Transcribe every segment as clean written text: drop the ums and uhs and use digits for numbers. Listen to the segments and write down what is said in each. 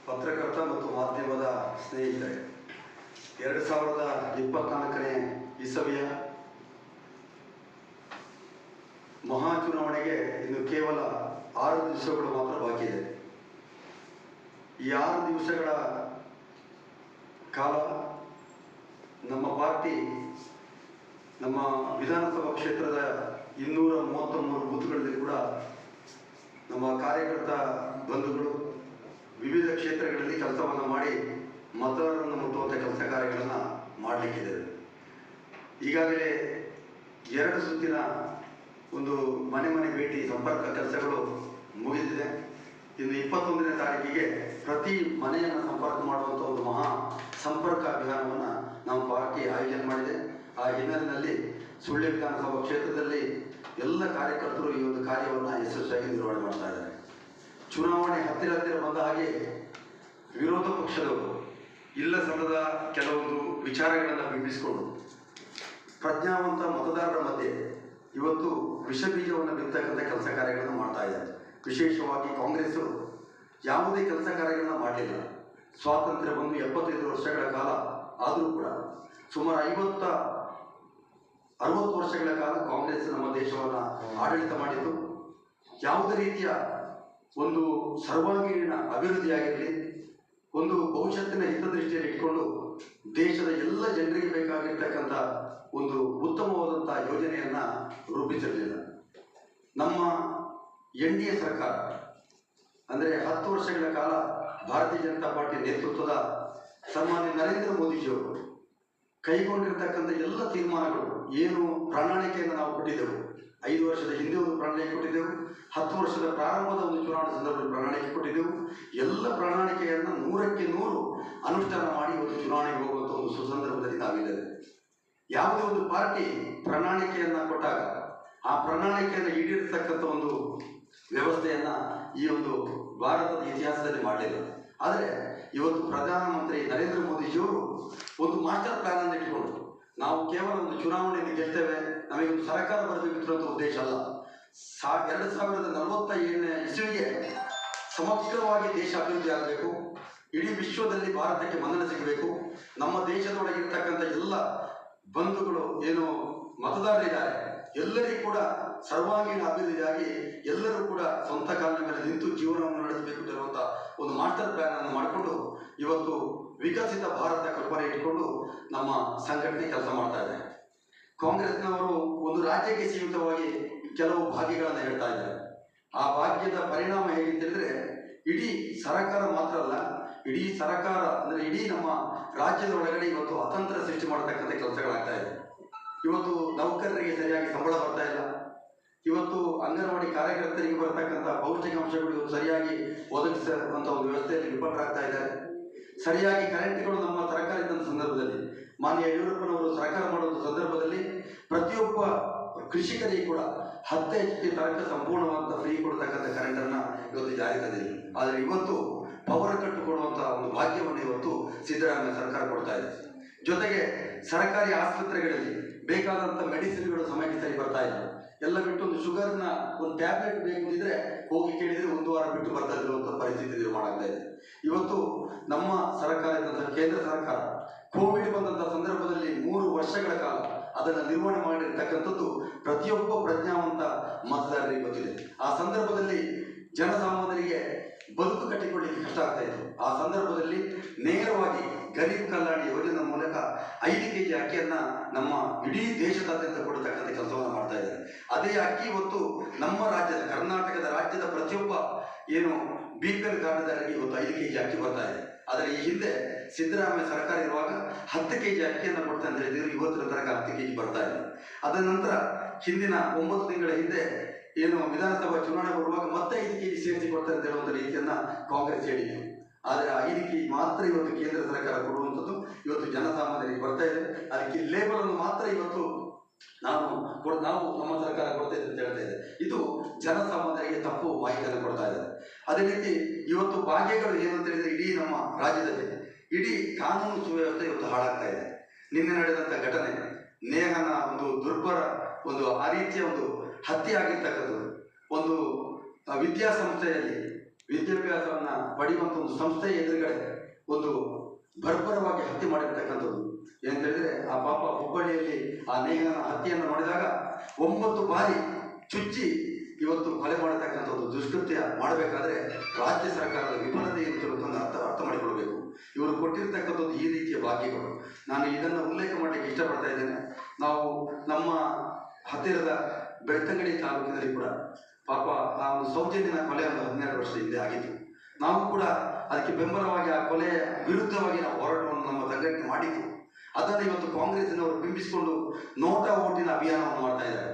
ಪತ್ರಕರ್ತ ಮತ್ತು ಮಾಧ್ಯಮದ ಸ್ನೇಹಿತರೆ, 2024ನೇ ಇಸವಿಯ ಮಹಾ ಚುನಾವಣೆಗೆ ಇನ್ನು ಕೇವಲ 6 ದಿವಸಗಳು ಮಾತ್ರ ಬಾಕಿ ಇದೆ. ಈ 6 ದಿವಸಗಳ ಕಾಲ ನಮ್ಮ ಪಾರ್ಟಿ ನಮ್ಮ ವಿಧಾನಸಭಾ ಕ್ಷೇತ್ರದ 233 ಬೂತ್ಗಳಲ್ಲಿ ಕೂಡ ನಮ್ಮ ಕಾರ್ಯಕರ್ತ ಬಂಧುಗಳು ವಿವಿಧ ಕ್ಷೇತ್ರಗಳಲ್ಲಿ ಕೆಲಸವನ್ನು ಮಾಡಿ ಮತದಾರರನ್ನು ಮುಟ್ಟುವಂಥ ಕೆಲಸ ಕಾರ್ಯಗಳನ್ನು ಮಾಡಲಿಕ್ಕಿದೆ. ಈಗಾಗಲೇ 2 ಸುತ್ತಿನ ಒಂದು ಮನೆ ಭೇಟಿ ಸಂಪರ್ಕ ಕೆಲಸಗಳು ಮುಗಿದಿದೆ. ಇನ್ನು 21ನೇ ತಾರೀಕಿಗೆ ಪ್ರತಿ ಮನೆಯನ್ನು ಸಂಪರ್ಕ ಮಾಡುವಂಥ ಒಂದು ಮಹಾ ಸಂಪರ್ಕ ಅಭಿಯಾನವನ್ನು ನಮ್ಮ ಪಾರ್ಟಿ ಆಯೋಜನೆ ಮಾಡಿದೆ. ಆ ಹಿನ್ನೆಲೆಯಲ್ಲಿ ಸುಳ್ಯ ವಿಧಾನಸಭಾ ಕ್ಷೇತ್ರದಲ್ಲಿ ಎಲ್ಲ ಕಾರ್ಯಕರ್ತರು ಈ ಒಂದು ಕಾರ್ಯವನ್ನು ಯಶಸ್ವಿಯಾಗಿ ನಿರ್ವಹಣೆ ಮಾಡ್ತಾ ಇದ್ದಾರೆ. ಚುನಾವಣೆ ಹತ್ತಿರ ಬಂದ ಹಾಗೆ ವಿರೋಧ ಪಕ್ಷದವರು ಇಲ್ಲ ಸಲ್ಲದ ಕೆಲವೊಂದು ವಿಚಾರಗಳನ್ನು ಬಿಂಬಿಸಿಕೊಂಡು ಪ್ರಜ್ಞಾವಂತ ಮತದಾರರ ಮಧ್ಯೆ ಇವತ್ತು ವಿಷಬೀಜವನ್ನು ಬಿತ್ತಕ್ಕಂಥ ಕೆಲಸ ಕಾರ್ಯಗಳನ್ನು ಮಾಡ್ತಾ ಇದ್ದಾರೆ. ವಿಶೇಷವಾಗಿ ಕಾಂಗ್ರೆಸ್ ಯಾವುದೇ ಕೆಲಸ ಕಾರ್ಯಗಳನ್ನ ಮಾಡಲಿಲ್ಲ. ಸ್ವಾತಂತ್ರ್ಯ ಬಂದು 75 ವರ್ಷಗಳ ಕಾಲ ಆದರೂ ಕೂಡ ಸುಮಾರು 60 ವರ್ಷಗಳ ಕಾಲ ಕಾಂಗ್ರೆಸ್ ನಮ್ಮ ದೇಶವನ್ನು ಆಡಳಿತ ಮಾಡಿದ್ದು. ಯಾವುದೇ ರೀತಿಯ ಒಂದು ಸರ್ವಾಂಗೀಣ ಅಭಿವೃದ್ಧಿಯಾಗಿರಲಿ, ಒಂದು ಭವಿಷ್ಯತ್ತಿನ ಹಿತದೃಷ್ಟಿಯಲ್ಲಿ ಇಟ್ಕೊಂಡು ದೇಶದ ಎಲ್ಲ ಜನರಿಗೆ ಬೇಕಾಗಿರ್ತಕ್ಕಂಥ ಒಂದು ಉತ್ತಮವಾದಂಥ ಯೋಜನೆಯನ್ನು ರೂಪಿಸಿರಲಿಲ್ಲ. ನಮ್ಮ NDA ಸರ್ಕಾರ ಅಂದರೆ 10 ವರ್ಷಗಳ ಕಾಲ ಭಾರತೀಯ ಜನತಾ ಪಾರ್ಟಿ ನೇತೃತ್ವದ ಸನ್ಮಾನ್ಯ ನರೇಂದ್ರ ಮೋದಿಜಿಯವರು ಕೈಗೊಂಡಿರ್ತಕ್ಕಂಥ ಎಲ್ಲ ತೀರ್ಮಾನಗಳು ಏನು ಪ್ರಣಾಳಿಕೆಯನ್ನು ನಾವು ಕೊಟ್ಟಿದ್ದೆವು. 5 ವರ್ಷದ ಹಿಂದೆ ಒಂದು ಪ್ರಣಾಳಿಕೆ ಕೊಟ್ಟಿದ್ದೆವು, 10 ವರ್ಷದ ಪ್ರಾರಂಭದ ಒಂದು ಚುನಾವಣಾ ಸಂದರ್ಭದಲ್ಲಿ ಪ್ರಣಾಳಿಕೆ ಕೊಟ್ಟಿದ್ದೆವು. ಎಲ್ಲ ಪ್ರಣಾಳಿಕೆಯನ್ನು 100ಕ್ಕೆ 100 ಅನುಷ್ಠಾನ ಮಾಡಿ ಒಂದು ಚುನಾವಣೆಗೆ ಹೋಗುವಂಥ ಒಂದು ಸುಸಂದರ್ಭದಲ್ಲಿ ನಾವಿದ್ದೇವೆ. ಯಾವುದೇ ಒಂದು ಪಾರ್ಟಿ ಪ್ರಣಾಳಿಕೆಯನ್ನು ಕೊಟ್ಟಾಗ ಆ ಪ್ರಣಾಳಿಕೆಯನ್ನು ಈಡೇರಿಸತಕ್ಕಂಥ ಒಂದು ವ್ಯವಸ್ಥೆಯನ್ನು ಈ ಒಂದು ಭಾರತದ ಇತಿಹಾಸದಲ್ಲಿ ಮಾಡಲಿಲ್ಲ. ಆದರೆ ಇವತ್ತು ಪ್ರಧಾನಮಂತ್ರಿ ನರೇಂದ್ರ ಮೋದಿಜಿಯವರು ಒಂದು ಮಾಸ್ಟರ್ ಪ್ಲಾನ್ ಅನ್ನು ಇಟ್ಟುಕೊಂಡು ನಾವು ಕೇವಲ ಒಂದು ಚುನಾವಣೆಯಲ್ಲಿ ಗೆಲ್ತೇವೆ, ನಮಗೊಂದು ಸರ್ಕಾರ ಬರಬೇಕಿರುವಂಥ ಉದ್ದೇಶ ಅಲ್ಲ. 2047ನೇ ಇಸವಿಗೆ ಸಮಗ್ರವಾಗಿ ದೇಶ ಅಭಿವೃದ್ಧಿ ಆಗಬೇಕು, ಇಡೀ ವಿಶ್ವದಲ್ಲಿ ಭಾರತಕ್ಕೆ ಮನ್ನಣೆ ಸಿಗಬೇಕು, ನಮ್ಮ ದೇಶದೊಳಗಿರ್ತಕ್ಕಂಥ ಎಲ್ಲ ಬಂಧುಗಳು ಏನು ಮತದಾರರಿದ್ದಾರೆ ಎಲ್ಲರಿಗೂ ಕೂಡ ಸರ್ವಾಂಗೀಣ ಅಭಿವೃದ್ಧಿಯಾಗಿ ಎಲ್ಲರೂ ಕೂಡ ಸ್ವಂತ ಕಾಲಿನ ಮೇಲೆ ನಿಂತು ಜೀವನವನ್ನು ನಡೆಸಬೇಕು ಅನ್ನುವಂಥ ಒಂದು ಮಾಸ್ಟರ್ ಪ್ಲಾನ್ ಅನ್ನು ಮಾಡಿಕೊಂಡು ಇವತ್ತು ವಿಕಸಿತ ಭಾರತ ಕಲ್ಪನೆ ಇಟ್ಟುಕೊಂಡು ನಮ್ಮ ಸಂಘಟನೆ ಕೆಲಸ ಮಾಡ್ತಾ ಇದೆ. ಕಾಂಗ್ರೆಸ್ನವರು ಒಂದು ರಾಜ್ಯಕ್ಕೆ ಸೀಮಿತವಾಗಿ ಕೆಲವು ಭಾಗ್ಯಗಳನ್ನು ಹೇಳ್ತಾ ಇದ್ದಾರೆ. ಆ ಭಾಗ್ಯದ ಪರಿಣಾಮ ಹೇಗೆ ಹೇಳಿದ್ರೆ ಇಡೀ ಸರ್ಕಾರ ಮಾತ್ರ ಅಲ್ಲ, ಇಡೀ ಸರ್ಕಾರ ಅಂದರೆ ಇಡೀ ನಮ್ಮ ರಾಜ್ಯದ ಒಳಗಡೆ ಇವತ್ತು ಅತಂತ್ರ ಸೃಷ್ಟಿ ಮಾಡತಕ್ಕಂಥ ಕೆಲಸಗಳಾಗ್ತಾ ಇದೆ. ಇವತ್ತು ನೌಕರರಿಗೆ ಸರಿಯಾಗಿ ಸಂಬಳ ಬರ್ತಾ ಇಲ್ಲ. ಇವತ್ತು ಅಂಗನವಾಡಿ ಕಾರ್ಯಕರ್ತರಿಗೆ ಬರತಕ್ಕಂಥ ಪೌಷ್ಟಿಕಾಂಶಗಳು ಇವತ್ತು ಸರಿಯಾಗಿ ಒದಗಿಸುವಂಥ ಒಂದು ವ್ಯವಸ್ಥೆಯಲ್ಲಿ ವಿಫಲರಾಗ್ತಾ ಇದ್ದಾರೆ. ಸರಿಯಾಗಿ ಕರೆಂಟ್ಗಳು ನಮ್ಮ ಸರ್ಕಾರ ಇದ್ದಂಥ ಸಂದರ್ಭದಲ್ಲಿ ಮಾನ್ಯ ಯಡಿಯೂರಪ್ಪನವರು ಸರ್ಕಾರ ಮಾಡುವಂಥ ಸಂದರ್ಭದಲ್ಲಿ ಪ್ರತಿಯೊಬ್ಬ ಕೃಷಿಕರಿಗೆ ಕೂಡ 10 HP ತನಕ ಸಂಪೂರ್ಣವಾದ ಫ್ರೀ ಕೊಡ್ತಕ್ಕಂಥ ಕರೆಂಟನ್ನು ಇವತ್ತು ಜಾರಿ ತಂದಿದೆ. ಆದರೆ ಇವತ್ತು ಪವರ್ ಕಟ್ಟು ಕೊಡುವಂಥ ಒಂದು ಭಾಗ್ಯವನ್ನು ಇವತ್ತು ಸಿದ್ದರಾಮಯ್ಯ ಸರ್ಕಾರ ಕೊಡ್ತಾ ಇದೆ. ಜೊತೆಗೆ ಸರ್ಕಾರಿ ಆಸ್ಪತ್ರೆಗಳಲ್ಲಿ ಬೇಕಾದಂಥ ಮೆಡಿಸಿನ್ಗಳು ಸಮಯಕ್ಕೆ ಸರಿ ಬರ್ತಾ ಇಲ್ಲ. ಎಲ್ಲ ಬಿಟ್ಟು ಒಂದು ಶುಗರ್ನ ಒಂದು ಟ್ಯಾಬ್ಲೆಟ್ ಬೇಕು ಇದ್ರೆ ಹೋಗಿ ಕೇಳಿದರೆ 1 ವಾರ ಬಿಟ್ಟು ಬರ್ತಾ ಇರುವಂಥ ಪರಿಸ್ಥಿತಿ ನಿರ್ಮಾಣ ಆಗ್ತಾ ಇದೆ. ಇವತ್ತು ನಮ್ಮ ಸರ್ಕಾರ ಇದ್ದಂಥ ಕೇಂದ್ರ ಸರ್ಕಾರ ಕೋವಿಡ್ ಬಂದಂಥ ಸಂದರ್ಭದಲ್ಲಿ 3 ವರ್ಷಗಳ ಕಾಲ ಅದನ್ನು ನಿರ್ವಹಣೆ ಮಾಡಿರ್ತಕ್ಕಂಥದ್ದು ಪ್ರತಿಯೊಬ್ಬ ಪ್ರಜ್ಞಾವಂತ ಮತದಾರರಿಗೆ ಗೊತ್ತಿದೆ. ಆ ಸಂದರ್ಭದಲ್ಲಿ ಜನಸಾಮಾನ್ಯರಿಗೆ ಬದುಕು ಕಟ್ಟಿಕೊಳ್ಳಿಕ್ಕೆ ಕಷ್ಟ ಆಗ್ತಾ ಇತ್ತು. ಆ ಸಂದರ್ಭದಲ್ಲಿ ನೇರವಾಗಿ ಗರೀಬ್ ಕಲ್ಯಾಣ ಯೋಜನೆ ಮೂಲಕ 5 kg ಅಕ್ಕಿಯನ್ನು ನಮ್ಮ ಇಡೀ ದೇಶದಾದ್ಯಂತ ಕೊಡತಕ್ಕಂಥ ಕೆಲಸವನ್ನು ಮಾಡ್ತಾ ಇದ್ದಾರೆ. ಅದೇ ಅಕ್ಕಿ ಇವತ್ತು ನಮ್ಮ ರಾಜ್ಯದ ಕರ್ನಾಟಕದ ರಾಜ್ಯದ ಪ್ರತಿಯೊಬ್ಬ ಏನು BPL ಕಾರ್ಡ್ದಾರರಿಗೆ ಇವತ್ತು 5 kg ಅಕ್ಕಿ ಬರ್ತಾ ಇದೆ. ಆದರೆ ಈ ಹಿಂದೆ ಸಿದ್ದರಾಮಯ್ಯ ಸರ್ಕಾರ ಇರುವಾಗ 10 kg ಅಕ್ಕಿಯನ್ನು ಕೊಡ್ತಾ ಅಂತ ಹೇಳಿದ್ರು. ಇವತ್ತಿನ ತನಕ 10 kg ಬರ್ತಾ ಇಲ್ಲ. ಅದರ ನಂತರ ಹಿಂದಿನ 9 ತಿಂಗಳ ಹಿಂದೆ ಏನು ವಿಧಾನಸಭಾ ಚುನಾವಣೆ ಬರುವಾಗ ಮತ್ತೆ 5 kg ಸೇರಿಸಿ ಕೊಡ್ತಾರೆ ಅಂತ ಹೇಳುವಂಥ ರೀತಿಯನ್ನು ಕಾಂಗ್ರೆಸ್ ಹೇಳಿತು. ಆದರೆ 5 kg ಮಾತ್ರ ಇವತ್ತು ಕೇಂದ್ರ ಸರ್ಕಾರ ಕೊಡುವಂಥದ್ದು ಇವತ್ತು ಜನಸಾಮಾನ್ಯರಿಗೆ ಬರ್ತಾ ಇದೆ. ಅದಕ್ಕೆ ಲೇಬಲ್ ಅನ್ನು ಮಾತ್ರ ಇವತ್ತು ನಾವು ನಮ್ಮ ಸರ್ಕಾರ ಕೊಡ್ತಾ ಇದೆ ಅಂತ ಹೇಳ್ತಾ ಇದೆ. ಇದು ಜನಸಾಮಾನ್ಯರಿಗೆ ತಪ್ಪು ಮಾಹಿತಿಯನ್ನು ಕೊಡ್ತಾ ಇದೆ. ಅದೇ ರೀತಿ ಇವತ್ತು ಭಾಗ್ಯಗಳು ಏನು ಅಂತ ಹೇಳಿದ್ರೆ ಇಡೀ ನಮ್ಮ ರಾಜ್ಯದಲ್ಲಿ ಇಡೀ ಕಾನೂನು ಸುವ್ಯವಸ್ಥೆ ಇವತ್ತು ಹಾಳಾಗ್ತಾ ಇದೆ. ನಿನ್ನೆ ನಡೆದಂಥ ಘಟನೆ ನೇಹನ ಒಂದು ದುರ್ಬರ ಒಂದು ಆ ರೀತಿಯ ಒಂದು ಹತ್ಯೆ ಆಗಿರ್ತಕ್ಕಂಥದ್ದು ಒಂದು ವಿದ್ಯಾಸಂಸ್ಥೆಯಲ್ಲಿ ವಿದ್ಯಾಭ್ಯಾಸವನ್ನ ಪಡೆಯುವಂತ ಒಂದು ಸಂಸ್ಥೆಯ ಎದುರುಗಡೆ ಒಂದು ಬರ್ಬರವಾಗಿ ಹತ್ಯೆ ಮಾಡಿರ್ತಕ್ಕಂಥದ್ದು. ಏನ್ ಹೇಳಿದ್ರೆ ಆ ಪಾಪ ಹುಬ್ಬಳ್ಳಿಯಲ್ಲಿ ಆ ನೇಹನ ಹತ್ಯೆಯನ್ನು ನೋಡಿದಾಗ 9 ಬಾರಿ ಚುಚ್ಚಿ ಇವತ್ತು ಕೊಲೆ ಮಾಡತಕ್ಕಂಥದ್ದು ದುಷ್ಕೃತ್ಯ ಮಾಡಬೇಕಾದ್ರೆ ರಾಜ್ಯ ಸರ್ಕಾರದ ವಿಫಲತೆ ಇರುತ್ತಿರುವುದನ್ನು ಅರ್ಥ ಮಾಡಿಕೊಳ್ಬೇಕು. ಇವರು ಕೊಟ್ಟಿರ್ತಕ್ಕಂಥದ್ದು ಈ ರೀತಿಯ ಭಾಗ್ಯಗಳು. ನಾನು ಇದನ್ನು ಉಲ್ಲೇಖ ಮಾಡಲಿಕ್ಕೆ ಇಷ್ಟಪಡ್ತಾ ಇದ್ದೇನೆ. ನಾವು ನಮ್ಮ ಹತ್ತಿರದ ಬೆಳ್ತಂಗಡಿ ತಾಲೂಕಿನಲ್ಲಿ ಕೂಡ ಪಾಪ ಆ ಒಂದು ಸೌಜನ್ಯನ ಕೊಲೆ ಒಂದು 12 ವರ್ಷದ ಹಿಂದೆ ಆಗಿತ್ತು. ನಾವು ಕೂಡ ಅದಕ್ಕೆ ಬೆಂಬಲವಾಗಿ ಆ ಕೊಲೆಯ ವಿರುದ್ಧವಾಗಿ ನಾವು ಹೋರಾಟವನ್ನು ನಮ್ಮ ಸಂಘಟನೆ ಮಾಡಿದ್ದು. ಅದನ್ನು ಇವತ್ತು ಕಾಂಗ್ರೆಸ್ಸಿನವರು ಬಿಂಬಿಸಿಕೊಂಡು ನೋಟಾ ಓಟಿನ ಅಭಿಯಾನವನ್ನು ಮಾಡ್ತಾ ಇದ್ದಾರೆ.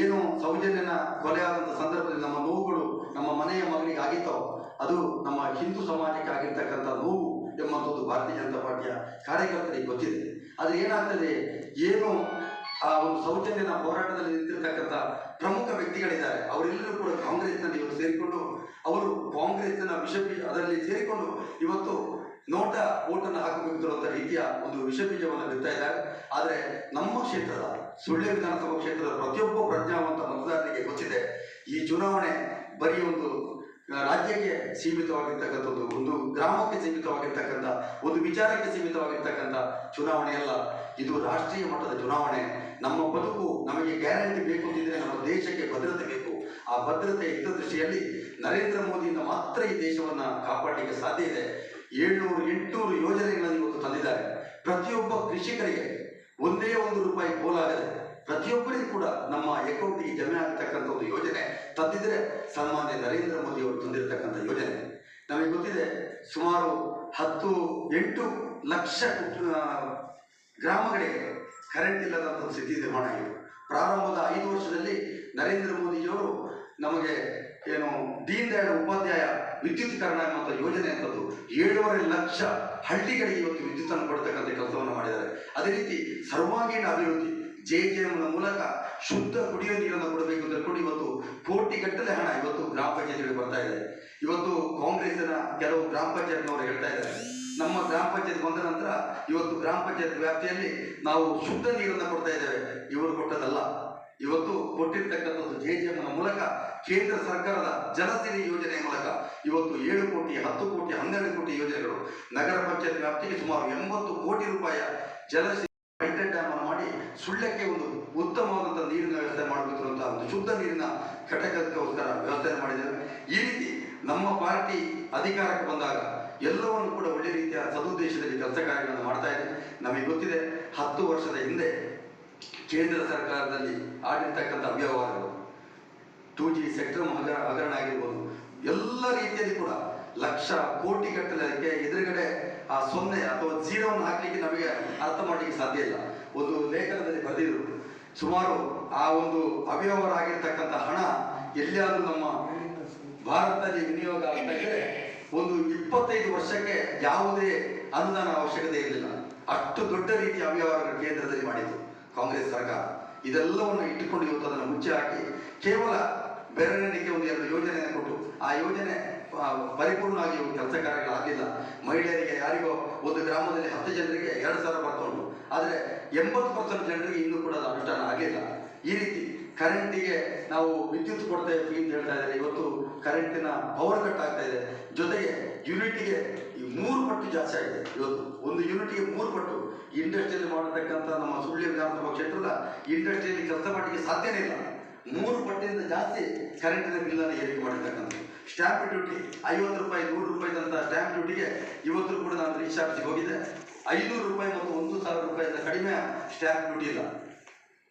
ಏನು ಸೌಜನ್ಯನ ಕೊಲೆ ಆದಂಥ ಸಂದರ್ಭದಲ್ಲಿ ನಮ್ಮ ನೋವುಗಳು ನಮ್ಮ ಮನೆಯ ಮಗನಿಗೆ ಆಗಿತ್ತೋ ಅದು ನಮ್ಮ ಹಿಂದೂ ಸಮಾಜಕ್ಕೆ ಆಗಿರ್ತಕ್ಕಂಥ ನೋವು ಎಂಬಂಥದ್ದು ಭಾರತೀಯ ಜನತಾ ಪಾರ್ಟಿಯ ಕಾರ್ಯಕರ್ತರಿಗೆ ಗೊತ್ತಿದೆ. ಆದರೆ ಏನಾಗ್ತದೆ, ಏನು ಆ ಒಂದು ಸೌಜನ್ಯನ ಹೋರಾಟದಲ್ಲಿ ನಿಂತಿರ್ತಕ್ಕಂಥ ಪ್ರಮುಖ ವ್ಯಕ್ತಿಗಳಿದ್ದಾರೆ, ಅವರೆಲ್ಲರೂ ಕೂಡ ಕಾಂಗ್ರೆಸ್ನಲ್ಲಿ ಇವತ್ತು ಸೇರಿಕೊಂಡು ಅವರು ಕಾಂಗ್ರೆಸ್ನ ಅದರಲ್ಲಿ ಸೇರಿಕೊಂಡು ಇವತ್ತು ನೋಟಾ ಓಟನ್ನು ಹಾಕಬೇಕಿರುವಂಥ ರೀತಿಯ ಒಂದು ವಿಷಬೀಜವನ್ನು ಬಿಡ್ತಾ ಇದ್ದಾರೆ. ಆದರೆ ನಮ್ಮ ಕ್ಷೇತ್ರದ ಸುಳ್ಯ ವಿಧಾನಸಭಾ ಕ್ಷೇತ್ರದ ಪ್ರತಿಯೊಬ್ಬ ಪ್ರಜ್ಞಾವಂತ ಮತದಾರರಿಗೆ ಗೊತ್ತಿದೆ, ಈ ಚುನಾವಣೆ ಬರೀ ಒಂದು ರಾಜ್ಯಕ್ಕೆ ಸೀಮಿತವಾಗಿರ್ತಕ್ಕಂಥದ್ದು, ಒಂದು ಗ್ರಾಮಕ್ಕೆ ಸೀಮಿತವಾಗಿರ್ತಕ್ಕಂಥ, ಒಂದು ವಿಚಾರಕ್ಕೆ ಸೀಮಿತವಾಗಿರ್ತಕ್ಕಂಥ ಚುನಾವಣೆ ಅಲ್ಲ. ಇದು ರಾಷ್ಟ್ರೀಯ ಮಟ್ಟದ ಚುನಾವಣೆ. ನಮ್ಮ ಬದುಕು ನಮಗೆ ಗ್ಯಾರಂಟಿ ಬೇಕು ಅಂತಿದ್ರೆ ನಮ್ಮ ದೇಶಕ್ಕೆ ಭದ್ರತೆ ಬೇಕು. ಆ ಭದ್ರತೆ ಹಿತದೃಷ್ಟಿಯಲ್ಲಿ ನರೇಂದ್ರ ಮೋದಿಯಿಂದ ಮಾತ್ರ ಈ ದೇಶವನ್ನು ಕಾಪಾಡಲಿಕ್ಕೆ ಸಾಧ್ಯ ಇದೆ. 700-800 ಯೋಜನೆಗಳನ್ನು ಇವತ್ತು ತಂದಿದ್ದಾರೆ. ಪ್ರತಿಯೊಬ್ಬ ಕೃಷಿಕರಿಗೆ ಒಂದೇ ₹1 ಪೋಲಾಗದೆ ಪ್ರತಿಯೊಬ್ಬರಿಗೂ ಕೂಡ ನಮ್ಮ ಅಕೌಂಟಿಗೆ ಜಮೆ ಆಗತಕ್ಕಂಥ ಒಂದು ಯೋಜನೆ ತಂದಿದ್ರೆ ಸನ್ಮಾನ್ಯ ನರೇಂದ್ರ ಮೋದಿ ಅವರು ತಂದಿರತಕ್ಕಂಥ ಯೋಜನೆ. ನಮಗೆ ಗೊತ್ತಿದೆ, ಸುಮಾರು 8 ಲಕ್ಷ ಗ್ರಾಮಗಳಿಗೆ ಕರೆಂಟ್ ಇಲ್ಲದಂಥ ಸ್ಥಿತಿ ನಿರ್ಮಾಣ ಆಗಿದೆ. ಪ್ರಾರಂಭದ 5 ವರ್ಷದಲ್ಲಿ ನರೇಂದ್ರ ಮೋದಿಜಿಯವರು ನಮಗೆ ಏನು ದೀನ್ ದಯಾಳ್ ಉಪಾಧ್ಯಾಯ ವಿದ್ಯುತೀಕರಣ ಎಂಬಂಥ ಯೋಜನೆ ಅಂತದ್ದು 7.5 ಲಕ್ಷ ಹಳ್ಳಿಗಳಿಗೆ ಇವತ್ತು ವಿದ್ಯುತ್ತನ್ನು ಕೊಡ್ತಕ್ಕಂಥ ಕೆಲಸವನ್ನು ಮಾಡಿದ್ದಾರೆ. ಅದೇ ರೀತಿ ಸರ್ವಾಂಗೀಣ ಅಭಿವೃದ್ಧಿ JJMನ ಮೂಲಕ ಶುದ್ಧ ಕುಡಿಯುವ ನೀರನ್ನು ಕೊಡಬೇಕು ಅಂತ ಹೇಳ್ಕೊಂಡು ಇವತ್ತು ಕೋಟಿಗಟ್ಟಲೆ ಹಣ ಇವತ್ತು ಗ್ರಾಮ ಪಂಚಾಯತ್ಗಳಿಗೆ ಬರ್ತಾ ಇದೆ. ಇವತ್ತು ಕಾಂಗ್ರೆಸ್ನ ಕೆಲವು ಗ್ರಾಮ ಪಂಚಾಯತ್ನವರು ಹೇಳ್ತಾ ಇದ್ದಾರೆ, ನಮ್ಮ ಗ್ರಾಮ ಪಂಚಾಯತ್ ಬಂದ ನಂತರ ಇವತ್ತು ಗ್ರಾಮ ಪಂಚಾಯತ್ ವ್ಯಾಪ್ತಿಯಲ್ಲಿ ನಾವು ಶುದ್ಧ ನೀರನ್ನು ಕೊಡ್ತಾ ಇದ್ದೇವೆ. ಇವರು ಕೊಟ್ಟದಲ್ಲ, ಇವತ್ತು ಕೊಟ್ಟಿರ್ತಕ್ಕಂಥದ್ದು JJMನ ಮೂಲಕ ಕೇಂದ್ರ ಸರ್ಕಾರದ ಜಲಸಿರಿ ಯೋಜನೆಯ ಮೂಲಕ ಇವತ್ತು 7 ಕೋಟಿ, 10 ಕೋಟಿ, 12 ಕೋಟಿ ಯೋಜನೆಗಳು ನಗರ ಪಂಚಾಯತ್ ವ್ಯಾಪ್ತಿಗೆ ಸುಮಾರು 80 ಕೋಟಿ ರೂಪಾಯಿಯ ಜಲಸಿರಿ ಡ್ಯಾಮ್ ಅನ್ನು ಮಾಡಿ ಸುಳ್ಯಕ್ಕೆ ಒಂದು ಉತ್ತಮವಾದಂಥ ನೀರಿನ ವ್ಯವಸ್ಥೆ ಮಾಡಬೇಕು ಅಂತ ಒಂದು ಶುದ್ಧ ನೀರಿನ ಘಟಕಕ್ಕೋಸ್ಕರ ವ್ಯವಸ್ಥೆ ಮಾಡಿದ್ದೇವೆ. ಈ ರೀತಿ ನಮ್ಮ ಪಾರ್ಟಿ ಅಧಿಕಾರಕ್ಕೆ ಬಂದಾಗ ಎಲ್ಲವನ್ನು ಕೂಡ ಒಳ್ಳೆ ರೀತಿಯ ಸದುದ್ದೇಶದಲ್ಲಿ ಕೆಲಸ ಕಾರ್ಯಗಳನ್ನು ಮಾಡ್ತಾ ಇದೆ. ನಮಗೆ ಗೊತ್ತಿದೆ, 10 ವರ್ಷದ ಹಿಂದೆ ಕೇಂದ್ರ ಸರ್ಕಾರದಲ್ಲಿ ಆಗಿರ್ತಕ್ಕಂಥ ಅವ್ಯವಹಾರಗಳು, 2G ಸೆಕ್ಟರ್ ಹಗರಣ ಆಗಿರ್ಬೋದು, ಎಲ್ಲ ರೀತಿಯಲ್ಲಿ ಕೂಡ ಲಕ್ಷ ಕೋಟಿ ಗಟ್ಟಲೆ ಎದುರುಗಡೆ ಆ 0 ಅಥವಾ 0ವನ್ನು ಹಾಕಲಿಕ್ಕೆ ನಮಗೆ ಅರ್ಥ ಮಾಡಲಿಕ್ಕೆ ಸಾಧ್ಯ ಇಲ್ಲ. ಒಂದು ಲೇಖನದಲ್ಲಿ ಬರೆದಿದ್ರು, ಸುಮಾರು ಆ ಒಂದು ಅವ್ಯವಹಾರ ಆಗಿರ್ತಕ್ಕಂಥ ಹಣ ಎಲ್ಲಿಯಾದರೂ ನಮ್ಮ ಭಾರತದಲ್ಲಿ ವಿನಿಯೋಗ ಆಗ್ತಾ ಇದ್ರೆ ಒಂದು 25 ವರ್ಷಕ್ಕೆ ಯಾವುದೇ ಅನುದಾನ ಅವಶ್ಯಕತೆ ಇರಲಿಲ್ಲ. ಅಷ್ಟು ದೊಡ್ಡ ರೀತಿಯ ಅವ್ಯವಹಾರಗಳು ಕೇಂದ್ರದಲ್ಲಿ ಮಾಡಿತು ಕಾಂಗ್ರೆಸ್ ಸರ್ಕಾರ. ಇದೆಲ್ಲವನ್ನು ಇಟ್ಟುಕೊಂಡು ಇವತ್ತು ಅದನ್ನು ಮುಚ್ಚಿ ಹಾಕಿ ಕೇವಲ ಬೆರಳೆಣಿಕೆ 1-2 ಯೋಜನೆಯನ್ನು ಕೊಟ್ಟು ಆ ಯೋಜನೆ ಪರಿಪೂರ್ಣವಾಗಿ ಕೆಲಸ ಕಾರ್ಯಗಳಾಗಲಿಲ್ಲ. ಮಹಿಳೆಯರಿಗೆ ಯಾರಿಗೋ ಒಂದು ಗ್ರಾಮದಲ್ಲಿ 10 ಜನರಿಗೆ 2,000 ಬರ್ತಾ ಉಂಟು, ಆದರೆ 80% ಜನರಿಗೆ ಇನ್ನೂ ಕೂಡ ಅದು ಅನುಷ್ಠಾನ ಆಗಿಲ್ಲ. ಈ ರೀತಿ ಕರೆಂಟಿಗೆ ನಾವು ವಿದ್ಯುತ್ ಕೊಡ್ತೇವೆ ಅಂತ ಹೇಳ್ತಾ ಇದ್ದಾರೆ. ಇವತ್ತು ಕರೆಂಟಿನ ಪವರ್ ಕಟ್ ಆಗ್ತಾ ಇದೆ. ಜೊತೆಗೆ ಯೂನಿಟಿಗೆ 3 ಪಟ್ಟು ಜಾಸ್ತಿ ಆಗಿದೆ. ಇವತ್ತು ಒಂದು ಯೂನಿಟ್ಗೆ 3 ಪಟ್ಟು. ಇಂಡಸ್ಟ್ರಿಯಲ್ಲಿ ಮಾಡತಕ್ಕಂಥ ನಮ್ಮ ಸುಳ್ಯ ವಿಧಾನಸಭಾ ಕ್ಷೇತ್ರದ ಇಂಡಸ್ಟ್ರಿಯಲ್ಲಿ ಕೆಲಸ ಮಾಡಲಿಕ್ಕೆ ಸಾಧ್ಯನೇ ಇಲ್ಲ. 3 ಪಟ್ಟಿನಿಂದ ಜಾಸ್ತಿ ಕರೆಂಟಿನ ಬಿಲ್ಲನ್ನು ಏರಿಕೆ ಮಾಡಿರ್ತಕ್ಕಂಥದ್ದು. ಸ್ಟ್ಯಾಂಪ್ ಡ್ಯೂಟಿ ₹50, ₹100 ಸ್ಟ್ಯಾಂಪ್ ಡ್ಯೂಟಿಗೆ ಇವತ್ತು ಕೂಡ ನಾನು ರೀಚಾರ್ಜ್ಗೆ ಹೋಗಿದ್ದೆ, ₹500 ಮತ್ತು ₹1,000 ಕಡಿಮೆ ಸ್ಟ್ಯಾಂಪ್ ಡ್ಯೂಟಿ ಇಲ್ಲ.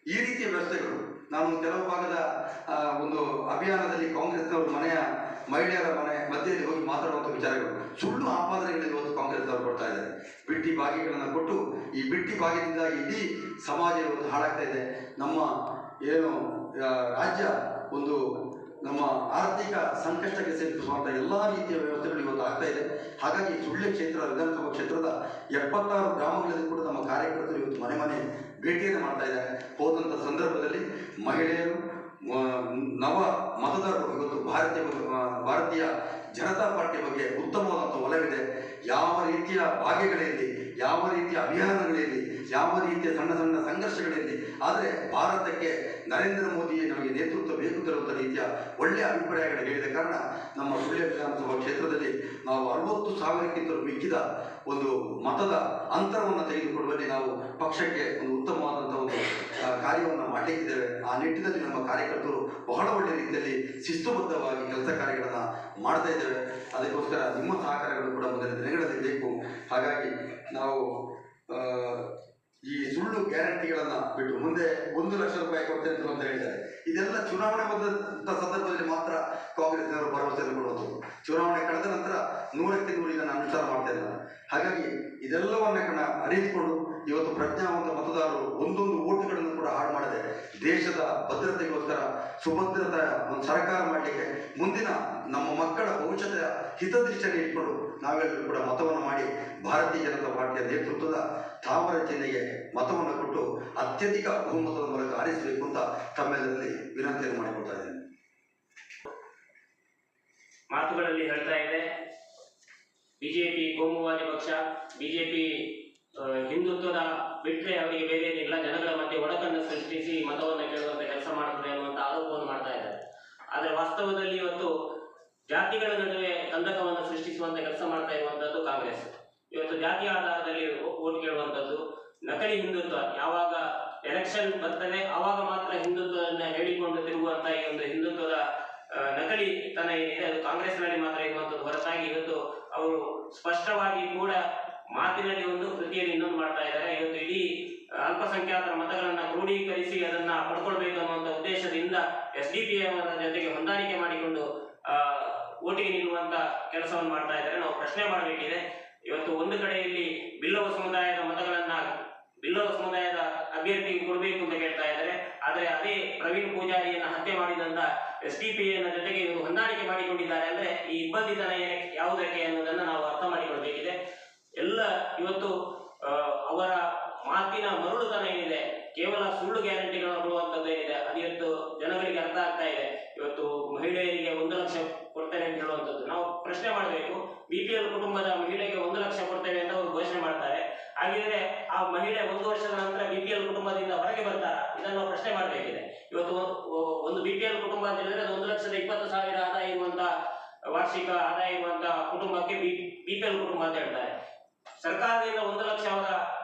ಈ ರೀತಿಯ ವ್ಯವಸ್ಥೆಗಳು. ನಾನು ಕೆಲವು ಭಾಗದ ಒಂದು ಅಭಿಯಾನದಲ್ಲಿ ಕಾಂಗ್ರೆಸ್ನವರು ಮಹಿಳೆಯರ ಮನೆ ಮಧ್ಯೆಯಲ್ಲಿ ಹೋಗಿ ಮಾತಾಡುವಂಥ ವಿಚಾರಗಳು, ಸುಳ್ಳು ಆಪಾದನೆಗಳು ಇವತ್ತು ಕಾಂಗ್ರೆಸ್ನವರು ಕೊಡ್ತಾ ಇದ್ದಾರೆ. ಬಿಟ್ಟಿ ಭಾಗ್ಯಗಳನ್ನು ಕೊಟ್ಟು ಈ ಬಿಟ್ಟಿ ಭಾಗ್ಯದಿಂದಾಗಿ ಇಡೀ ಸಮಾಜ ಇವತ್ತು ಹಾಳಾಗ್ತಾ ಇದೆ. ನಮ್ಮ ಏನು ರಾಜ್ಯ ಒಂದು ನಮ್ಮ ಆರ್ಥಿಕ ಸಂಕಷ್ಟಕ್ಕೆ ಸಿಲುಕಿಸುವಂಥ ಎಲ್ಲ ರೀತಿಯ ವ್ಯವಸ್ಥೆಗಳು ಇವತ್ತು ಆಗ್ತಾ ಇದೆ. ಹಾಗಾಗಿ ಸುಳ್ಯ ಕ್ಷೇತ್ರ ವಿಧಾನಸಭಾ ಕ್ಷೇತ್ರದ 76 ಗ್ರಾಮಗಳಲ್ಲಿ ಕೂಡ ನಮ್ಮ ಕಾರ್ಯಕರ್ತರು ಇವತ್ತು ಮನೆ ಭೇಟಿಯನ್ನು ಮಾಡ್ತಾ ಇದ್ದಾರೆ. ಹೋದಂಥ ಸಂದರ್ಭದಲ್ಲಿ ಮಹಿಳೆಯರು, ನವ ಮತದಾರರು ಇವತ್ತು ಭಾರತೀಯ ಜನತಾ ಪಾರ್ಟಿ ಬಗ್ಗೆ ಉತ್ತಮವಾದಂಥ ಒಲವಿದೆ. ಯಾವ ರೀತಿಯ ಭಾಗ್ಯಗಳಿರಲಿ, ಯಾವ ರೀತಿಯ ಅಭಿಯಾನಗಳಿರಲಿ, ಯಾವ ರೀತಿಯ ಸಣ್ಣ ಸಣ್ಣ ಸಂಘರ್ಷಗಳಿರಲಿ, ಆದರೆ ಭಾರತಕ್ಕೆ ನರೇಂದ್ರ ಮೋದಿ ನಮಗೆ ನೇತೃತ್ವ ಬೇಕು ತರುವಂಥ ರೀತಿಯ ಒಳ್ಳೆಯ ಅಭಿಪ್ರಾಯಗಳು ಹೇಳಿದ ಕಾರಣ ನಮ್ಮ ಸುಳ್ಯ ವಿಧಾನಸಭಾ ಕ್ಷೇತ್ರದಲ್ಲಿ ನಾವು 60,000ಕ್ಕಿಂತಲೂ ಮಿಕ್ಕಿದ ಒಂದು ಮತದ ಅಂತರವನ್ನು ತೆಗೆದುಕೊಳ್ಳುವಲ್ಲಿ ನಾವು ಪಕ್ಷಕ್ಕೆ ಒಂದು ಉತ್ತಮವಾದಂಥ ಒಂದು ಕಾರ್ಯವನ್ನು ಮಾಡಲಿಕ್ಕಿದ್ದೇವೆ. ಆ ನಿಟ್ಟಿನಲ್ಲಿ ನಮ್ಮ ಕಾರ್ಯಕರ್ತರು ಬಹಳ ಒಳ್ಳೆಯ ರೀತಿಯಲ್ಲಿ ಶಿಸ್ತುಬದ್ಧವಾಗಿ ಕೆಲಸ ಕಾರ್ಯಗಳನ್ನು ಮಾಡ್ತಾ ಇದ್ದೇವೆ. ಅದಕ್ಕೋಸ್ಕರ ನಿಮ್ಮ ಸಹಕಾರಗಳು ಕೂಡ ಮುಂದಿನ ದಿನಗಳಲ್ಲಿ ಬೇಕು. ಹಾಗಾಗಿ ನಾವು ಈ ಸುಳ್ಳು ಗ್ಯಾರಂಟಿಗಳನ್ನು ಬಿಟ್ಟು ಮುಂದೆ 1 ಲಕ್ಷ ರೂಪಾಯಿ ಕೊಡ್ತೇನೆ ಅಂತ ಹೇಳಿದ್ದಾರೆ. ಇದೆಲ್ಲ ಚುನಾವಣೆ ಬಂದಂಥ ಸಂದರ್ಭದಲ್ಲಿ ಮಾತ್ರ ಕಾಂಗ್ರೆಸ್ನವರು ಭರವಸೆಯನ್ನು ಕೊಡುವಂಥದ್ದು. ಚುನಾವಣೆ ಕಳೆದ ನಂತರ 100ಕ್ಕೆ 100 ಇದನ್ನು ಅನುಷ್ಠಾನ ಮಾಡ್ತಾ ಇದ್ದಾರೆ. ಹಾಗಾಗಿ ಇದೆಲ್ಲವನ್ನ ಅರಿತುಕೊಂಡು ಇವತ್ತು ಪ್ರಜ್ಞಾವಂತ ಮತದಾರರು ಒಂದೊಂದು ಓಟುಗಳನ್ನು ಕೂಡ ಹಾಳು ಮಾಡದೆ ದೇಶದ ಭದ್ರತೆಗೋಸ್ಕರ ಸುಭದ್ರತೆ ಒಂದು ಸರ್ಕಾರ ಮಾಡಲಿಕ್ಕೆ ಮುಂದಿನ ನಮ್ಮ ಮಕ್ಕಳ ಭವಿಷ್ಯದ ಹಿತದೃಷ್ಟಿಯನ್ನು ಇಟ್ಕೊಂಡು ನಾವೆಲ್ಲರೂ ಕೂಡ ಮತವನ್ನು ಮಾಡಿ ಭಾರತೀಯ ಜನತಾ ಪಾರ್ಟಿಯ ನೇತೃತ್ವದ ತಾಮರ ಚಿಹ್ನೆಗೆ ಮತವನ್ನು ಕೊಟ್ಟು ಅತ್ಯಧಿಕ ಬಹುಮತದ ಮೂಲಕ ಆರಿಸಬೇಕು ಅಂತ ತಮ್ಮೆಲ್ಲರಲ್ಲಿ ವಿನಂತಿಯನ್ನು ಮಾಡಿಕೊಳ್ತಾ ಇದ್ದೇನೆ. ಮಾತುಗಳಲ್ಲಿ ಹೇಳ್ತಾ ಇದೆ ಬಿಜೆಪಿ ಕೋಮುವಾದಿ ಪಕ್ಷ, ಬಿಜೆಪಿ ಹಿಂದುತ್ವದ ಬಿಟ್ಟರೆ ಅವರಿಗೆ ಬೇರೆ ಏನಿಲ್ಲ, ಜನಗಳ ಮಧ್ಯೆ ಒಡಕನ್ನು ಸೃಷ್ಟಿಸಿ ಮತವನ್ನು ಕೇಳುವಂತ ಕೆಲಸ ಮಾಡುತ್ತದೆ ಅನ್ನುವಂಥ ಆರೋಪವನ್ನು ಮಾಡ್ತಾ ಇದ್ದಾರೆ. ಆದರೆ ವಾಸ್ತವದಲ್ಲಿ ಇವತ್ತು ಜಾತಿಗಳ ನಡುವೆ ಕಂದಕವನ್ನು ಸೃಷ್ಟಿಸುವಂತ ಕೆಲಸ ಮಾಡ್ತಾ ಇರುವಂತದ್ದು ಕಾಂಗ್ರೆಸ್. ಇವತ್ತು ಜಾತಿಯ ಆಧಾರದಲ್ಲಿ ಓಟ್ ಕೇಳುವಂಥದ್ದು, ನಕಲಿ ಹಿಂದುತ್ವ. ಯಾವಾಗ ಎಲೆಕ್ಷನ್ ಬರ್ತದೆ ಆವಾಗ ಮಾತ್ರ ಹಿಂದುತ್ವವನ್ನು ಹೇಳಿಕೊಂಡು ತಿರುಗುವಂತ ಈ ಒಂದು ಹಿಂದುತ್ವದ ನಕಲಿ ತನ ಏನಿದೆ ಅದು ಕಾಂಗ್ರೆಸ್ನಲ್ಲಿ ಮಾತ್ರ ಇರುವಂತದ್ದು ಹೊರತಾಗಿ ಇವತ್ತು ಅವರು ಸ್ಪಷ್ಟವಾಗಿ ಕೂಡ ಮಾತಿನಲ್ಲಿ ಒಂದು, ಕೃತಿಯಲ್ಲಿ ಇನ್ನೊಂದು ಮಾಡ್ತಾ ಇದ್ದಾರೆ. ಇವತ್ತು ಇಡೀ ಅಲ್ಪಸಂಖ್ಯಾತರ ಮತಗಳನ್ನ ಕ್ರೋಢೀಕರಿಸಿ ಅದನ್ನ ಪಡ್ಕೊಳ್ಬೇಕು ಅನ್ನುವಂಥ ಉದ್ದೇಶದಿಂದ SDP ಅವರ ಜೊತೆಗೆ ಹೊಂದಾಣಿಕೆ ಮಾಡಿಕೊಂಡು ಓಟಿಗೆ ನಿಲ್ಲುವಂತ ಕೆಲಸವನ್ನು ಮಾಡ್ತಾ ಇದ್ದಾರೆ. ನಾವು ಪ್ರಶ್ನೆ ಮಾಡಬೇಕಿದೆ. ಇವತ್ತು ಒಂದು ಕಡೆಯಲ್ಲಿ ಬಿಲ್ಲವ ಸಮುದಾಯದ ಮತಗಳನ್ನ ಬಿಲ್ಲವ ಸಮುದಾಯದ ಅಭ್ಯರ್ಥಿಗೆ ಕೊಡಬೇಕು ಅಂತ ಕೇಳ್ತಾ ಇದ್ದಾರೆ. ಆದರೆ ಅದೇ ಪ್ರವೀಣ್ ಪೂಜಾರಿಯನ್ನ ಹತ್ಯೆ ಮಾಡಿದಂತ SDP ಜೊತೆಗೆ ಇವರು ಹೊಂದಾಣಿಕೆ ಮಾಡಿಕೊಂಡಿದ್ದಾರೆ. ಅಂದ್ರೆ ಈ ಇಬ್ಬಂದಿತನ ಯಾವುದಕ್ಕೆ ಅನ್ನೋದನ್ನ ನಾವು ಅರ್ಥ ಮಾಡಿಕೊಳ್ಬೇಕಿದೆ. ಎಲ್ಲ ಇವತ್ತು ಅವರ ಮಾತಿನ ಮರುಳುತನ ಏನಿದೆ, ಕೇವಲ ಸುಳ್ಳು ಗ್ಯಾರಂಟಿಗಳನ್ನು ಕೊಡುವಂಥದ್ದು ಏನಿದೆ, ಅದು ಇವತ್ತು ಜನಗಳಿಗೆ ಅರ್ಥ ಆಗ್ತಾ ಇದೆ. ಇವತ್ತು ಮಹಿಳೆಯರಿಗೆ 1 ಲಕ್ಷ ಕೊಡ್ತೇನೆ ಅಂತ ಹೇಳುವಂಥದ್ದು ನಾವು ಪ್ರಶ್ನೆ ಮಾಡಬೇಕು. BPL ಕುಟುಂಬದ ಮಹಿಳೆಗೆ 1 ಲಕ್ಷ ಕೊಡ್ತೇವೆ ಅಂತ ಅವರು ಘೋಷಣೆ ಮಾಡ್ತಾರೆ. ಹಾಗಿದ್ರೆ ಆ ಮಹಿಳೆ 1 ವರ್ಷದ ನಂತರ BPL ಕುಟುಂಬದಿಂದ ಹೊರಗೆ ಬರ್ತಾರ? ಇದನ್ನು ನಾವು ಪ್ರಶ್ನೆ ಮಾಡಬೇಕಿದೆ. ಇವತ್ತು ಒಂದು BPL ಕುಟುಂಬ ಅಂತ ಹೇಳಿದ್ರೆ ಅದು 1,20,000 ಆದಾಯ ಇರುವಂತ ವಾರ್ಷಿಕ ಆದಾಯ ಇರುವಂತ ಕುಟುಂಬಕ್ಕೆ BPL ಕುಟುಂಬ ಅಂತ ಹೇಳ್ತಾರೆ. ಸರ್ಕಾರದಿಂದ 1 ಲಕ್ಷ ಅವರ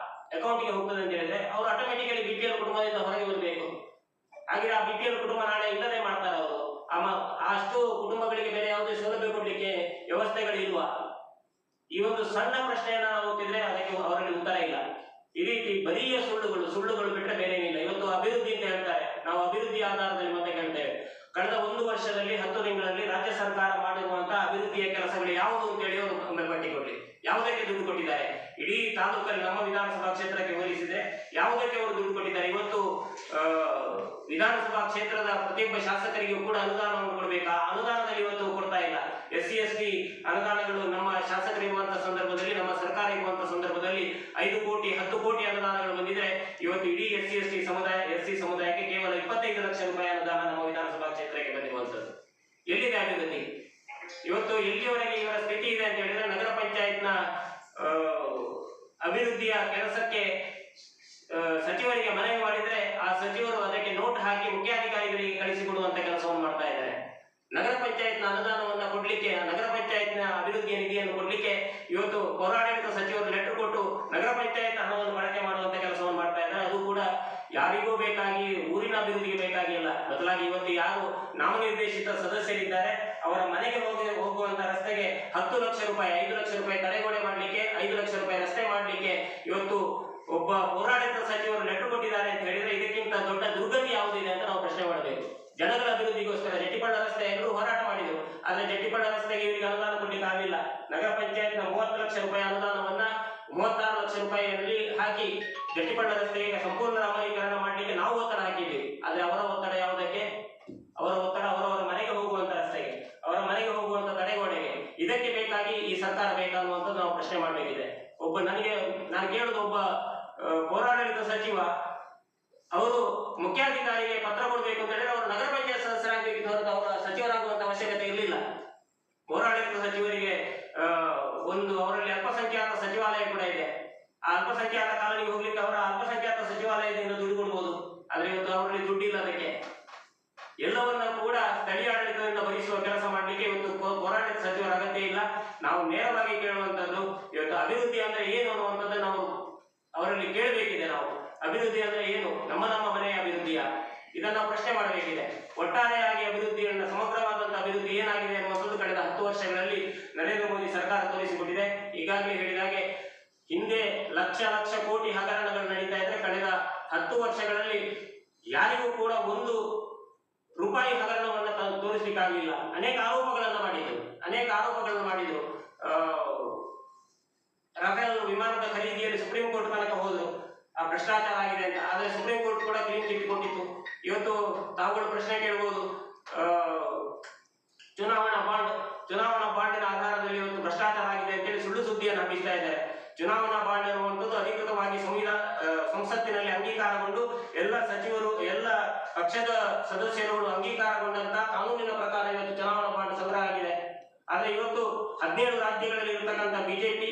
ಅಕೌಂಟ್ಗೆ ಹೋಗ್ತದೆ ಅಂತ ಹೇಳಿದ್ರೆ ಅವರು ಆಟೋಮೆಟಿಕಲಿ BPL ಕುಟುಂಬದಿಂದ ಹೊರಗೆ ಬರಬೇಕು. ಹಾಗೆ ಆ BPL ಕುಟುಂಬ ನಾಳೆ ಇಲ್ಲದೆ ಮಾಡ್ತಾರೆ ಅವರು. ಅಷ್ಟು ಕುಟುಂಬಗಳಿಗೆ ಬೇರೆ ಯಾವುದೇ ಸೌಲಭ್ಯ ಕೊಡ್ಲಿಕ್ಕೆ ವ್ಯವಸ್ಥೆಗಳಿಲ್ವಾ? ಈ ಒಂದು ಸಣ್ಣ ಪ್ರಶ್ನೆಯನ್ನ ನಾವು ಓದಿದ್ರೆ ಅದಕ್ಕೆ ಅವರಲ್ಲಿ ಉತ್ತರ ಇಲ್ಲ. ಈ ರೀತಿ ಬರಿಯ ಸುಳ್ಳುಗಳು ಬಿಟ್ಟರೆ ಬೇರೆ ಏನಿಲ್ಲ. ಇವತ್ತು ಅಭಿವೃದ್ಧಿ ಅಂತ ಹೇಳ್ತಾರೆ, ನಾವು ಅಭಿವೃದ್ಧಿ ಆಧಾರದಲ್ಲಿ ಮತ್ತೆ ಕೇಳ್ತೇವೆ. ಕಳೆದ 1 ವರ್ಷದಲ್ಲಿ 10 ತಿಂಗಳಲ್ಲಿ ರಾಜ್ಯ ಸರ್ಕಾರ ಮಾಡಿರುವಂತಹ ಅಭಿವೃದ್ಧಿಯ ಕೆಲಸಗಳು ಯಾವುದು ಅಂತ ಹೇಳಿ ಅವರು ಒಮ್ಮೆ ಪಟ್ಟಿ ಕೊಡ್ಲಿ. ಯಾವುದಕ್ಕೆ ದುಡ್ಡು ಕೊಟ್ಟಿದ್ದಾರೆ? ಇಡೀ ತಾಲೂಕಲ್ಲಿ ನಮ್ಮ ವಿಧಾನಸಭಾ ಕ್ಷೇತ್ರಕ್ಕೆ ಹೋಲಿಸಿದ್ರೆ ಯಾವುದಕ್ಕೆ ಅವರು ದುಡ್ಡು ಕೊಟ್ಟಿದ್ದಾರೆ? ಇವತ್ತು ವಿಧಾನಸಭಾ ಕ್ಷೇತ್ರದ ಪ್ರತಿಯೊಬ್ಬ ಶಾಸಕರಿಗೂ ಕೂಡ ಅನುದಾನವನ್ನು ಕೊಡಬೇಕಾ? ಅನುದಾನದಲ್ಲಿ ಇವತ್ತು ಕೊಡ್ತಾ ಇಲ್ಲ. SC/ST ಅನುದಾನಗಳು ನಮ್ಮ ಶಾಸಕರಿರುವಂತಹ ಸಂದರ್ಭದಲ್ಲಿ, ನಮ್ಮ ಸರ್ಕಾರ ಇರುವಂತಹ ಸಂದರ್ಭದಲ್ಲಿ 5 ಕೋಟಿ 10 ಕೋಟಿ ಅನುದಾನಗಳು ಬಂದಿದ್ರೆ ಇವತ್ತು ಇಡೀ SC/ST ಸಮುದಾಯಕ್ಕೆ ಕೇವಲ 25 ಲಕ್ಷ ರೂಪಾಯಿ ಅನುದಾನ ನಮ್ಮ ವಿಧಾನಸಭಾ ಕ್ಷೇತ್ರಕ್ಕೆ ಬಂದಿರುವಂತದ್ದು. ಎಲ್ಲಿದೆ ಅಭಿವೃದ್ಧಿ? ಇವತ್ತು ಎಲ್ಲಿಯವರೆಗೆ ಇವರ ಸ್ಥಿತಿ ಇದೆ ಅಂತ ಹೇಳಿದ್ರೆ, ನಗರ ಪಂಚಾಯತ್ನ ಅಭಿವೃದ್ಧಿಯ ಕೆಲಸಕ್ಕೆ ಸಚಿವರಿಗೆ ಮನವಿ ಮಾಡಿದ್ರೆ ಆ ಸಚಿವರು ಅದಕ್ಕೆ ನೋಟ್ ಹಾಕಿ ಮುಖ್ಯಾಧಿಕಾರಿಗಳಿಗೆ ಕಳಿಸಿಕೊಡುವಂತ ಕೆಲಸವನ್ನು ಮಾಡ್ತಾ ಇದ್ದಾರೆ. ನಗರ ಪಂಚಾಯತ್ನ ಅನುದಾನವನ್ನ ಕೊಡ್ಲಿಕ್ಕೆ, ನಗರ ಪಂಚಾಯತ್ನ ಅಭಿವೃದ್ಧಿಯ ನಿಧಿಯನ್ನು ಕೊಡ್ಲಿಕ್ಕೆ ಇವತ್ತು ಪೌರಾಡಳಿತ ಸಚಿವರು ಲೆಟರ್ ಕೊಟ್ಟು ನಗರ ಪಂಚಾಯತ್ ಹಣವನ್ನು ಬಳಕೆ ಮಾಡುವಂತ ಕೆಲಸವನ್ನು ಮಾಡ್ತಾ ಇದ್ದಾರೆ. ಅದು ಕೂಡ ಯಾರಿಗೂ ಬೇಕಾಗಿ, ಊರಿನ ಅಭಿವೃದ್ಧಿಗೆ ಬೇಕಾಗಿಲ್ಲ. ಬದಲಾಗಿ ಇವತ್ತು ಯಾರು ನಾಮನಿರ್ದೇಶಿತ ಸದಸ್ಯರಿದ್ದಾರೆ ಅವರ ಮನೆಗೆ ಹೋಗುವಂತ ರಸ್ತೆಗೆ 10 ಲಕ್ಷ ರೂಪಾಯಿ, 5 ಲಕ್ಷ ರೂಪಾಯಿ ತಡೆಗೋಡೆ ಮಾಡ್ಲಿಕ್ಕೆ, 5 ಲಕ್ಷ ರೂಪಾಯಿ ರಸ್ತೆ ಮಾಡ್ಲಿಕ್ಕೆ ಇವತ್ತು ಒಬ್ಬ ಪೌರಾಡಳಿತ ಸಚಿವರು ಲೆಟರ್ ಕೊಟ್ಟಿದ್ದಾರೆ ಅಂತ ಹೇಳಿದ್ರೆ ಇದಕ್ಕಿಂತ ದೊಡ್ಡ ದುರ್ಗತಿ ಯಾವುದಿದೆ ಅಂತ ನಾವು ಪ್ರಶ್ನೆ ಮಾಡಬೇಕು. ಜನಗಳ ಅಭಿವೃದ್ಧಿಗೋಸ್ಕರ ಜಟ್ಟಿಪಳ್ಳ ರಸ್ತೆ ಎಲ್ಲರೂ ಹೋರಾಟ ಮಾಡಿದರು. ಆದ್ರೆ ಜಟ್ಟಿಪಳ್ಳ ರಸ್ತೆಗೆ ಇವರಿಗೆ ಅನುದಾನ ಕೊಡ್ಲಿಕ್ಕೆ ಆಗಲಿಲ್ಲ. ನಗರ ಪಂಚಾಯತ್ನ 30 ಲಕ್ಷ ರೂಪಾಯಿ ಅನುದಾನವನ್ನ 36 ಲಕ್ಷ ರೂಪಾಯಿಯಲ್ಲಿ ಹಾಕಿ ಜಟ್ಟಿಪಳ್ಳ ರಸ್ತೆಗೆ ಸಂಪೂರ್ಣ ಅಮಲೀಕರಣ ಮಾಡ್ಲಿಕ್ಕೆ ನಾವು ಒತ್ತಡ ಹಾಕಿದ್ದೀವಿ. ಆದ್ರೆ ಅವರ ಒತ್ತಡ ಯಾವುದಕ್ಕೆ? ಅವರ ಒತ್ತಡ ಅವರವರ ಮನೆಗೆ ಹೋಗುವಂತ ರಸ್ತೆಗೆ, ಅವರ ಮನೆಗೆ ಹೋಗುವಂತ ತಡೆಗೋಡೆಗೆ. ಇದಕ್ಕೆ ಬೇಕಾಗಿ ಈ ಸರ್ಕಾರ ಬೇಕಾಗುವಂತದ್ದು ನಾವು ಪ್ರಶ್ನೆ ಮಾಡಬೇಕಿದೆ. ನಾನು ಕೇಳುದು, ಒಬ್ಬ ಪೌರಾಡಳಿತ ಸಚಿವ ಅವರು ಮುಖ್ಯಾಧಿಕಾರಿಗೆ ಪತ್ರ ಕೊಡಬೇಕು ಅಂತ ಹೇಳಿದ್ರೆ ಅವರು ನಗರ ಪಂಚಾಯತ್ ಸದಸ್ಯರಾಗಬೇಕಿತ್ತು ಹೊರತು ಅವರ ಸಚಿವರಾಗುವಂತ ಅವಶ್ಯಕತೆ ಇರಲಿಲ್ಲ. ಪೌರಾಡಳಿತ ಸಚಿವರಿಗೆ ಅವರಲ್ಲಿ ಅಲ್ಪಸಂಖ್ಯಾತ ಸಚಿವಾಲಯ ಕೂಡ ಇದೆ. ಆ ಅಲ್ಪಸಂಖ್ಯಾತ ಕಾಲನಿಗೆ ಹೋಗ್ಲಿಕ್ಕೆ ಅವರ ಅಲ್ಪಸಂಖ್ಯಾತ ಸಚಿವಾಲಯದಿಂದ ದುಡ್ಡು ಕೊಡ್ಬೋದು. ಆದ್ರೆ ಇವತ್ತು ಅವರಲ್ಲಿ ದುಡ್ಡಿಲ್ಲ. ಅದಕ್ಕೆ ಎಲ್ಲವನ್ನ ಕೂಡ ಸ್ಥಳೀಯ ಆಡಳಿತದಿಂದ ಭರಿಸುವ ಕೆಲಸ ಮಾಡ್ಲಿಕ್ಕೆ ಇವತ್ತು ಪೌರಾಡಳಿತ ಸಚಿವರ ಅಗತ್ಯ ಇಲ್ಲ. ನಾವು ನೇರವಾಗಿ ಕೇಳುವಂತದ್ದು ಇವತ್ತು ಅಭಿವೃದ್ಧಿ ಅಂದ್ರೆ ಏನು ಅನ್ನುವಂಥದ್ದು ನಾವು ಅವರಲ್ಲಿ ಕೇಳಬೇಕಿದೆ. ನಾವು ಅಭಿವೃದ್ಧಿ ಅಂದ್ರೆ ಏನು, ನಮ್ಮ ಮನೆಯ ಅಭಿವೃದ್ಧಿಯ, ಇದನ್ನ ನಾವು ಪ್ರಶ್ನೆ ಮಾಡಬೇಕಿದೆ. ಒಟ್ಟಾರೆಯಾಗಿ ಅಭಿವೃದ್ಧಿಯನ್ನ, ಸಮಗ್ರವಾದಂತಹ ಅಭಿವೃದ್ಧಿ ಏನಾಗಿದೆ ಅನ್ನುವಂಥದ್ದು ಕಳೆದ 10 ವರ್ಷಗಳಲ್ಲಿ ನರೇಂದ್ರ ಮೋದಿ ಸರ್ಕಾರ ತೋರಿಸಿಕೊಟ್ಟಿದೆ. ಈಗಾಗಲೇ ಹೇಳಿದ ಹಾಗೆ ಹಿಂದೆ ಲಕ್ಷ ಕೋಟಿ ಹಗರಣಗಳು ನಡೀತಾ ಇದ್ರೆ ಕಳೆದ 10 ವರ್ಷಗಳಲ್ಲಿ ಯಾರಿಗೂ ಕೂಡ 1 ರೂಪಾಯಿ ಹಗರಣವನ್ನ ತೋರಿಸಲಿಕ್ಕಾಗಲಿಲ್ಲ. ಅನೇಕ ಆರೋಪಗಳನ್ನು ಮಾಡಿದ್ರು. ರಫೇಲ್ ವಿಮಾನದ ಖರೀದಿಯಲ್ಲಿ ಸುಪ್ರೀಂ ಕೋರ್ಟ್ ತನಕ ಹೋದ್ರು, ಆ ಭ್ರಷ್ಟಾಚಾರ ಆಗಿದೆ ಅಂತ. ಆದ್ರೆ ಸುಪ್ರೀಂ ಕೋರ್ಟ್ ಕೂಡ ಕ್ಲೀನ್ ಚಿಟ್ ಕೊಟ್ಟಿತ್ತು. ಇವತ್ತು ತಾವುಗಳು ಪ್ರಶ್ನೆ ಕೇಳಬಹುದು, ಚುನಾವಣಾ ಬಾಂಡಿನ ಆಧಾರದಲ್ಲಿ ಇವತ್ತು ಭ್ರಷ್ಟಾಚಾರ ಆಗಿದೆ ಅಂತೇಳಿ ಸುಳ್ಳು ಸುದ್ದಿಯನ್ನು ಹಬ್ಬಿಸ್ತಾ ಇದ್ದಾರೆ. ಚುನಾವಣಾ ಬಾಂಡ್ ಅನ್ನುವಂಥದ್ದು ಅಧಿಕೃತವಾಗಿ ಸಂಸತ್ತಿನಲ್ಲಿ ಅಂಗೀಕಾರಗೊಂಡು ಎಲ್ಲ ಸಚಿವರು, ಎಲ್ಲ ಪಕ್ಷದ ಸದಸ್ಯರುಗಳು ಅಂಗೀಕಾರಗೊಂಡಂತ ಕಾನೂನಿನ ಪ್ರಕಾರ ಇವತ್ತು ಚುನಾವಣಾ ಬಾಂಡ್ ಸಂಗ್ರಹ ಆಗಿದೆ. ಆದ್ರೆ ಇವತ್ತು 17 ರಾಜ್ಯಗಳಲ್ಲಿ ಇರತಕ್ಕಂಥ ಬಿಜೆಪಿ